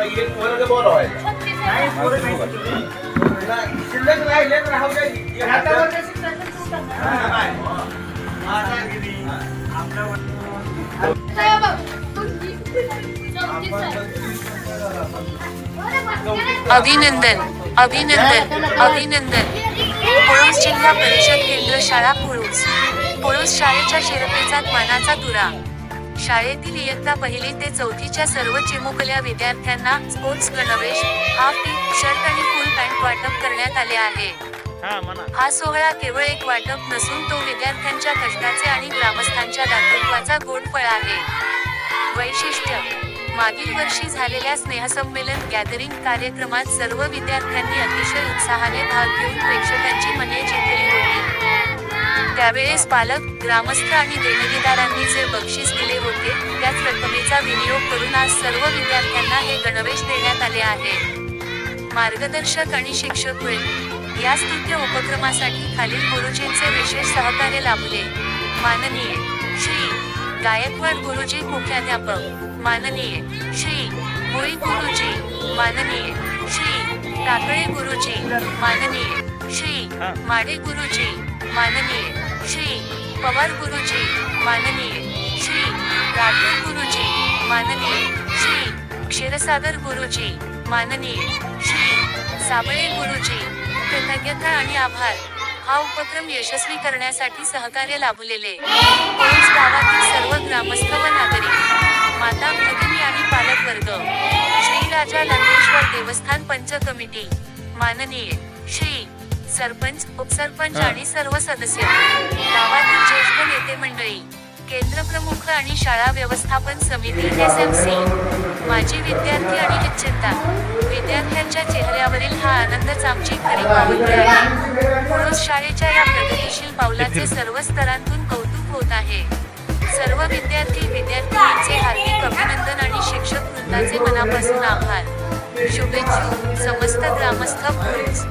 एक वर्ग बोलवायचा शिल्लक राहिले तर राहू अभिनंदन अभिनंदन अभिनंदन. पळूस जिल्हा परिषद केंद्र शाळा पळूस शाळेच्या शिरपेचात मानाचा तुरा. शाळेतील इयत्ता पहिली ते चौथीच्या सर्व चिमुकल्या विद्यार्थ्यांना स्पोर्ट्स गणवेश, हाफ टी शर्ट आणि फुल पॅन्ट वाटप करण्यात आले आहे. हा सोहळा केवळ एक वाटप नसून तो विद्यार्थ्यांच्या कष्टाचे आणि ग्रामस्थांच्या दातृत्वाचा गोड फळ आहे. वैशिष्ट्य: मागील वर्षी झालेल्या स्नेहसंमेलन गॅदरिंग कार्यक्रमात सर्व विद्यार्थ्यांनी अतिशय उत्साहाने भाग घेऊन प्रेक्षकांची मने जिंकली होती. त्यावेळेस पालक, ग्रामस्थ आणि देणगीदारांनी जे बक्षीस दिले होते, त्याच रकमेचा विनियोग करून आज सर्व विद्यार्थ्यांना हे गणवेश देण्यात आले आहे. मार्गदर्शक आणि शिक्षक वेळ. या स्तुत्य उपक्रमासाठी खालील गुरुजींचे विशेष सहकार्य लाभले. माननीय श्री गायकवाड गुरुजी मुख्याध्यापक, माननीय श्री भोई गुरुजी, माननीय श्री टाकळे गुरुजी, माननीय श्री माडे गुरुजी, माननीय श्री पवार गुरुजी, माननीय श्री राठोड गुरुजी, माननीय श्री क्षीरसागर गुरुजी, माननीय श्री साबळे गुरुजी. कृतज्ञता आणि आभार. हा उपक्रम यशस्वी करण्यासाठी सहकार्य लाभलेले पळूस गावातील सर्व ग्रामस्थ व नागरिक, माता भगिनी आणि पालकवर्ग, श्री राजा लंकेश्वर देवस्थान पंच कमिटी, माननीय श्री सरपंच, उपसरपंच आणि सर्व सदस्य, गावातील ज्येष्ठ नेते मंडळी, केंद्रप्रमुख आणि शाळा व्यवस्थापन समिती SMC, माजी विद्यार्थी आणि हितचिंता. विद्यार्थ्यांच्या चेहऱ्यावरील हा आनंदच आमची खरी पावती आहे. पळूस शाळेच्या या प्रगतिशील पावलाचे सर्व स्तरांतून कौतुक होत आहे. सर्व विद्यार्थी-विद्यार्थिनींचे हार्दिक अभिनंदन आणि शिक्षक वृंदाचे मनापासून आभार. शुभेच्छू समस्त ग्रामस्थ पळूस.